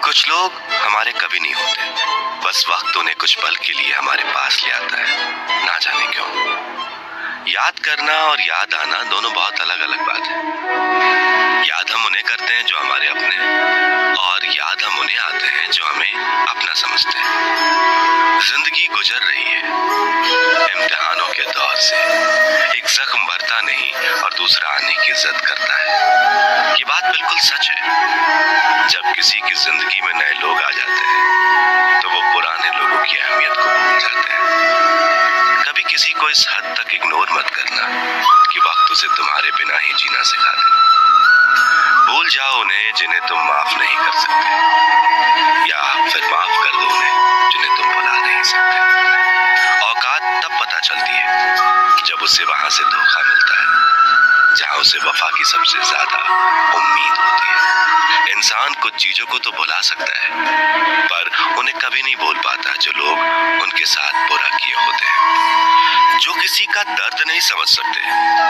कुछ लोग हमारे कभी नहीं होते, बस वक्त उन्हें कुछ पल के लिए हमारे पास ले आता है, ना जाने क्यों। याद करना और याद आना दोनों बहुत अलग अलग बात है। याद हम उन्हें करते हैं जो हमारे अपने हैं, और याद हम उन्हें आते हैं जो हमें अपना समझते हैं। जिंदगी गुजर रही है इम्तिहानों के दौर से, एक जख्म भरता नहीं और दूसरा आने की जिद करता है। ये बात बिल्कुल सच है। जब किसी की जिंदगी में नए लोग आ जाते हैं तो वो पुराने लोगों की अहमियत को भूल जाते हैं। कभी किसी को इस हद तक इग्नोर मत करना कि वक्त उसे तुम्हारे बिना ही जीना सिखा दे। भूल जाओ उन्हें जिन्हें तुम माफ नहीं कर सकते, या फिर माफ कर दो उन्हें जिन्हें तुम भुला नहीं सकते। औकात तब पता चलती है जब उसे वहां से धोखा मिलता है जहां उसे वफा की सबसे ज्यादा उम्मीद होती है। इंसान कुछ चीजों को तो भुला सकता है, पर उन्हें कभी नहीं भूल पाता जो लोग उनके साथ बुरा किए होते हैं। जो किसी का दर्द नहीं समझ सकते,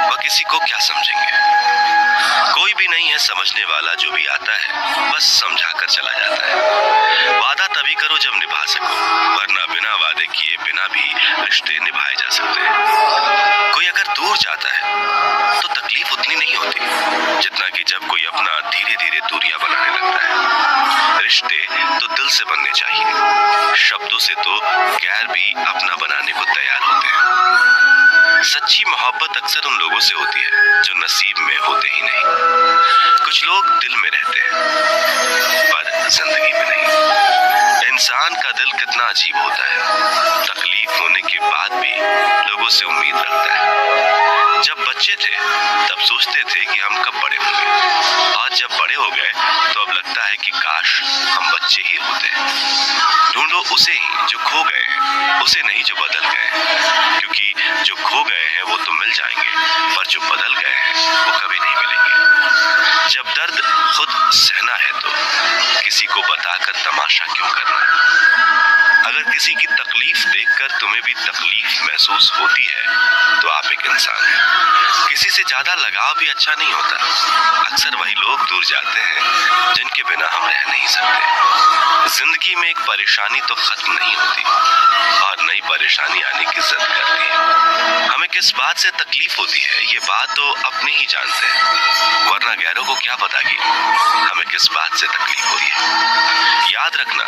वह किसी को क्या समझेंगे। कोई भी नहीं है समझने वाला, जो भी आता है बस समझा कर चला जाता है। वादा तभी करो जब निभा सको, वरना बिना वादे किए बिना भी रिश्ते निभाए जा सकते हैं। कोई अगर दूर जाता है तो तकलीफ उतनी नहीं होती जितना कि जब कोई अपना धीरे धीरे दूरियां बनाने लगता है। रिश्ते तो दिल से बनने चाहिए, शब्दों से तो गैर भी अपना बनाने को तैयार होते हैं। सच्ची मोहब्बत अक्सर उन लोगों से होती है जो नसीब में होते ही नहीं। कुछ लोग दिल में रहते हैं पर जिंदगी में नहीं। इंसान का दिल कितना अजीब होता है, तकलीफ होने के बाद भी लोगों से उम्मीद रखता है। जब बच्चे थे तब सोचते थे कि हम कब बड़े होंगे, और जब बड़े हो गए तो अब लगता है कि काश हम बच्चे ही होते। ढूंढो उसे ही जो खो गए हैं, उसे नहीं जो बदल गए हैं, क्योंकि जो खो गए हैं वो तो मिल जाएंगे, पर जो बदल गए हैं वो कभी नहीं मिलेंगे। जब दर्द खुद सहना है तो किसी को बताकर तमाशा क्यों करना। अगर किसी की तकलीफ देखकर तुम्हें भी तकलीफ महसूस होती है तो आप एक इंसान हैं। किसी से ज्यादा लगाव भी अच्छा नहीं होता। अक्सर वही लोग दूर जाते हैं जिनके बिना हम रह नहीं सकते। जिंदगी में एक परेशानी तो खत्म नहीं होती और नई परेशानी आने की जिद करती है। हमें किस बात से तकलीफ होती है ये बात तो अपने ही जानते हैं, वरना गैरों को क्या पता कि हमें किस बात से तकलीफ हो रही है। याद रखना,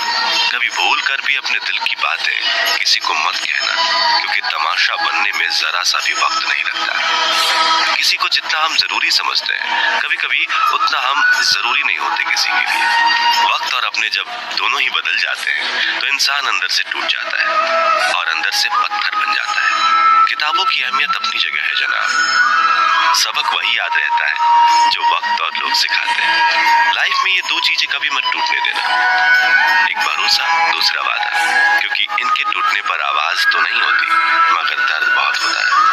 कभी भूल कर भी अपने दिल की बातें किसी को मत कहना, क्योंकि तमाशा बनने में जरा सा भी वक्त नहीं लगता। किसी को जितना हम जरूरी समझते हैं, कभी कभी उतना हम जरूरी नहीं होते किसी के लिए। वक्त और अपने जब दोनों ही बदल जाते हैं तो इंसान अंदर से टूट जाता है और अंदर से पत्थर बन जाता है। किताबों की अहमियत अपनी जगह है जनाब, सबक वही याद रहता है जो वक्त और लोग सिखाते हैं। लाइफ में ये दो चीजें कभी मत टूटने देना, एक भरोसा, दूसरा वादा, क्योंकि इनके टूटने पर आवाज तो नहीं होती मगर दर्द बहुत होता है।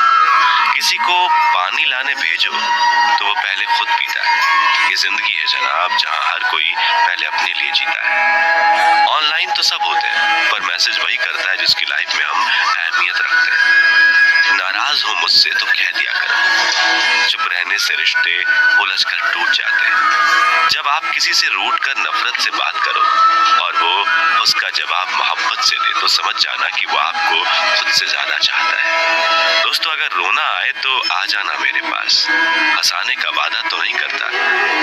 किसी को पानी लाने भेजो तो वो पहले खुद पीता है। ये जिंदगी है जनाब, जहां हर कोई पहले अपने लिए जीता है। ऑनलाइन तो सब होते हैं, पर मैसेज वही करता है जिसकी लाइफ में हम अहमियत रखते हैं। नाराज हो मुझसे तो कह दिया करो, चुप रहने से रिश्ते उलझ कर टूट जाते हैं। जब आप किसी से रूठ कर नफरत से बात करो और वो उसका जवाब मोहब्बत से दे तो समझ जाना कि वो आपको खुद से ज्यादा चाहता है। दोस्तों, अगर रोना आए तो आ जाना मेरे पास। हंसाने का वादा तो नहीं करता,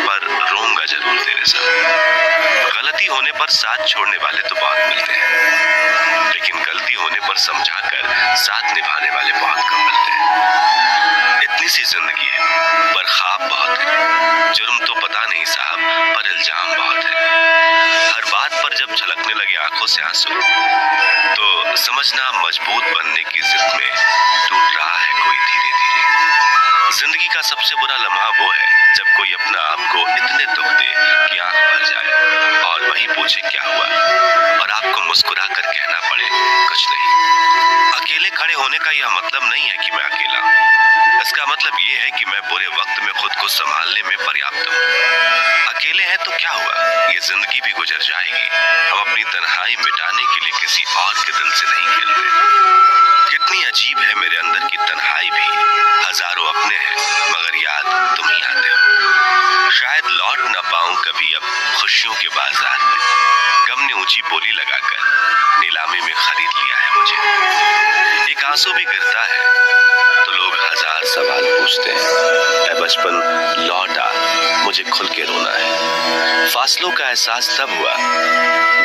पर रोऊंगा जरूर तेरे साथ। गलती होने पर साथ छोड़ने वाले तो बहुत मिलते हैं, लेकिन गलती होने पर समझाकर साथ निभाने वाले बहुत कम मिलते हैं। इतनी सी जिंदगी है पर ख्वाब बहुत है। जुर्म तो पता नहीं साहब, पर इल्जाम बहुत है। हर बात पर जब झलकने लगे आंखों से आंसू तो समझना मजबूत बनने की जिद में टूट रहा है कोई धीरे धीरे। जिंदगी का सबसे बुरा लम्हा वो है जब कोई अपना आप को इतने दुख दे कि आंख भर जाए और वही पूछे क्या हुआ, और आपको मुस्कुरा कर कहना पड़े कुछ नहीं। अकेले खड़े होने का यह मतलब नहीं है कि मैं अकेला हूं, इसका मतलब ये है कि मैं बुरे वक्त में खुद को संभालने में पर्याप्त हूँ। अकेले हैं तो क्या हुआ, ये जिंदगी भी गुजर जाएगी। हम अपनी तन्हाई मिटाने के लिए किसी और के दिल से नहीं खेलते। कितनी अजीब है मेरे अंदर की तन्हाई भी, हजारों अपने हैं मगर याद तुम ही आते हो। शायद लौट न पाऊं कभी अब खुशियों के बाजार में, गम ने ऊंची बोली लगाकर नीलामी में खरीद लिया है मुझे। एक आंसू भी गिरता है तो लोग हजार सवाल पूछते हैं, ऐ बचपन लौट आ, मुझे खुल के रोना है। फासलों का एहसास तब हुआ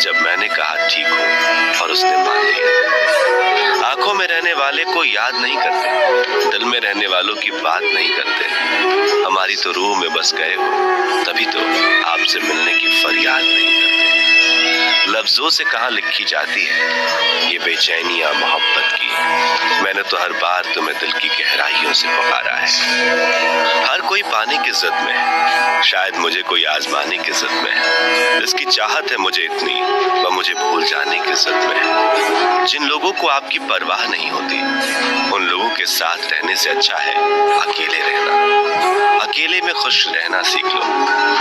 जब मैंने कहा ठीक हूं और उसने मान लिया। आंखों में रहने वाले को याद नहीं करते, दिल में रहने वालों की बात नहीं करते। हमारी तो रूह में बस गए हो, तभी तो आपसे मिलने की फरियाद नहीं करते। लफ्जों से कहां लिखी जाती है ये बेचैनियां मोहब्बत की। मैंने तो हर बार तुम्हें दिल की गहराइयों से पुकारा है। हर कोई पाने की जिद में है, शायद मुझे कोई आजमाने की जिद में है। जिसकी चाहत है मुझे इतनी, वह मुझे भूल जाने की जिद में है। जिन लोगों को आपकी परवाह नहीं होती, उन लोगों के साथ रहने से अच्छा है अकेले रहना। अकेले में खुश रहना सीख लो,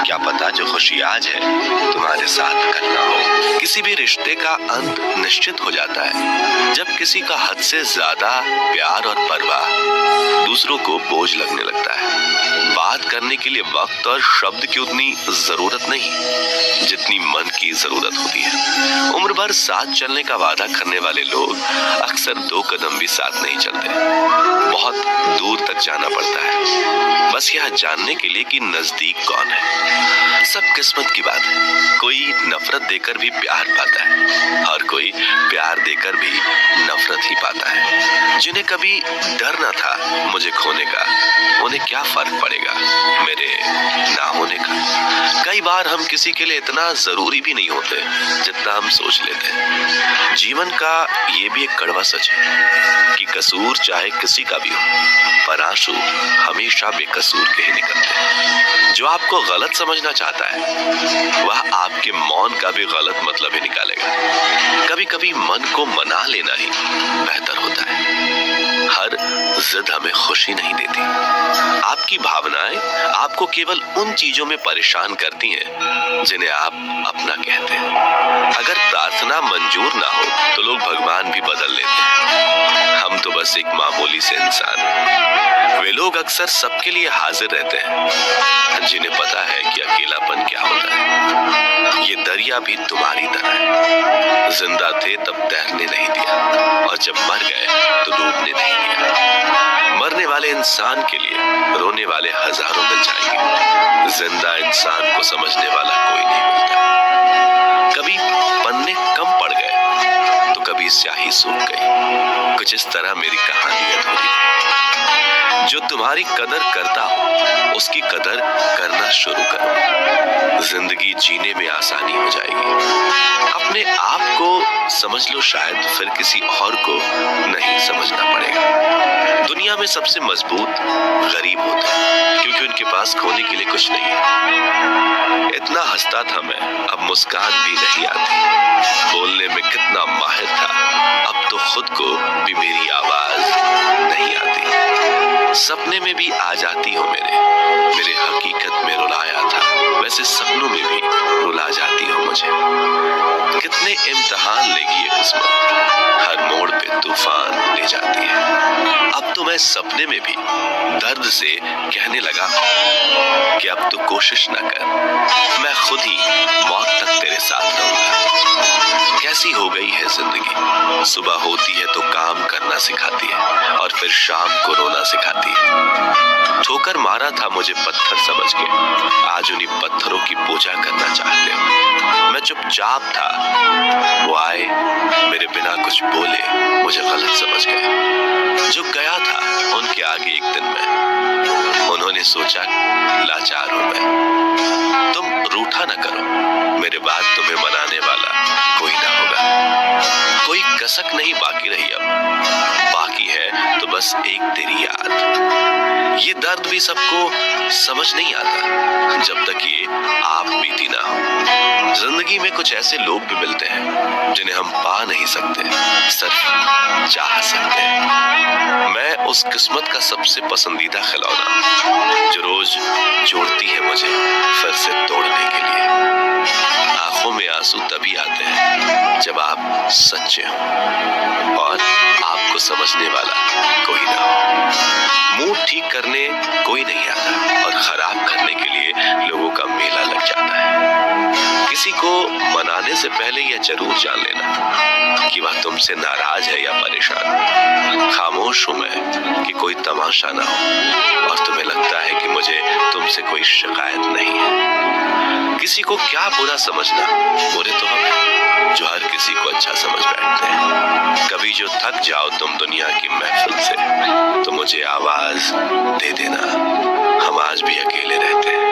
क्या पता जो खुशी आज है तुम्हारे साथ कल ना हो। किसी भी रिश्ते का अंत निश्चित हो जाता है जब किसी का हद से ज्यादा प्यार और परवाह दूसरों को बोझ लगने लगता है। बात करने के लिए वक्त और शब्द की उतनी जरूरत नहीं जितनी मन की जरूरत होती है। उम्र भर साथ चलने का वादा करने वाले लोग अक्सर 2 कदम भी साथ नहीं चलते, बहुत दूर तक जाना पड़ता है बस यह जानने के लिए कि नजदीक कौन है। सब किस्मत की बात है, कोई नफरत देकर भी प्यार पाता है और कोई प्यार देकर भी नफरत ही पाता है। जिन्हें कभी डर न था मुझे खोने का, उन्हें क्या फर्क पड़ेगा मेरे ना होने का। कई बार हम किसी के लिए इतना जरूरी भी नहीं होते जितना हम सोच लेते हैं। जीवन का ये भी एक कड़वा सच है कि कसूर चाहे किसी का भी हो, पर आंसू हमेशा बेकसूर के ही निकलते हैं। जो आपको गलत समझना चाहता है वह आपके मौन का भी गलत मतलब ही निकालेगा। कभी कभी मन को मना लेना ही बेहतर होता है। हर जिद हमें खुशी नहीं देती। आपकी भावनाएं आपको केवल उन चीजों में परेशान करती हैं जिन्हें आप अपना कहते हैं। अगर प्रार्थना मंजूर ना हो तो लोग भगवान भी बदल लेते हैं। हम तो बस एक मामूली से इंसान हैं। वे लोग अक्सर सबके लिए हाजिर रहते हैं जिन्हें पता है कि अकेलापन क्या होता है। ये दरिया भी तुम्हारी तरह है, जिंदा थे तब तैरने नहीं दिया और जब मर गए तो डूबने नहीं दिया। मरने वाले इंसान के लिए रोने वाले हजारों मिल जाएंगे, जिंदा इंसान को समझने वाला कोई नहीं मिलता। कभी पन्ने कम पड़ गए तो कभी स्याही सूख गई। कुछ इस तरह मेरी कहानी अधूरी। जो तुम्हारी कदर करता हो उसकी कदर करना शुरू करो, जिंदगी जीने में आसानी हो जाएगी। अपने आप को समझ लो, शायद फिर किसी और को नहीं समझना पड़ेगा। दुनिया में सबसे मजबूत गरीब होते हैं क्योंकि उनके पास खोने के लिए कुछ नहीं है। इतना हंसता था मैं, अब मुस्कान भी नहीं आती। बोलने में कितना माहिर था, अब तो खुद को भी मेरी आवाज नहीं आती। सपने में भी आ जाती हो मेरे हकीकत में रुलाया था, वैसे सपनों में भी रुला जाती हो मुझे। कितने इम्तिहान लेगी ये किस्मत, हर मोड़ पे तूफान ले जाती है। अब तो मैं सपने में भी दर्द से कहने लगा कि अब तो कोशिश ना कर, मैं खुद ही मौत तक तेरे साथ रहूंगा। कैसी हो गई है जिंदगी, सुबह होती है तो काम करना सिखाती है और फिर शाम को रोना सिखाती है। ठोकर मारा था मुझे पत्थर समझ के, आज उन्हीं पत्थरों की पूजा करना चाहते हो। मैं चुपचाप था, वो आए मेरे बिना कुछ बोले, मुझे गलत समझ गए। जो गया था उनके आगे एक दिन मैं, उन्होंने सोचा लाचार हूं मैं। तुम रूठा ना करो, मेरे बाद तुम्हें मनाने वाला कोई ना होगा। कोई कसक नहीं बाकी रही, अब बाकी है तो बस एक तेरी याद। ये दर्द भी सबको समझ नहीं आता जब तक ये आप बीती ना हो। जिंदगी में कुछ ऐसे लोग भी मिलते हैं जिन्हें हम पा नहीं सकते, सिर्फ चाह सकते हैं। मैं उस किस्मत का सबसे पसंदीदा खिलौना जो रोज जोड़ती है मुझे फिर से तोड़ने के लिए। आंखों में आंसू तभी आते हैं जब आप सच्चे हो और आपको समझने वाला कोई ना हो। मूड ठीक करने कोई नहीं आता और खराब करने के लिए लोगों का मेला लग जाता है। किसी को मनाने से पहले यह जरूर जान लेना कि वह तुमसे नाराज है या परेशान। खामोश हूं मैं कि कोई तमाशा ना हो और तुम्हें लगता है कि मुझे तुमसे कोई शिकायत नहीं है। किसी को क्या बुरा समझना, बुरे तो हम जो हर किसी को अच्छा समझ बैठते हैं। कभी जो थक जाओ तुम दुनिया की महफिल से तो मुझे आवाज दे देना, हम आज भी अकेले रहते हैं।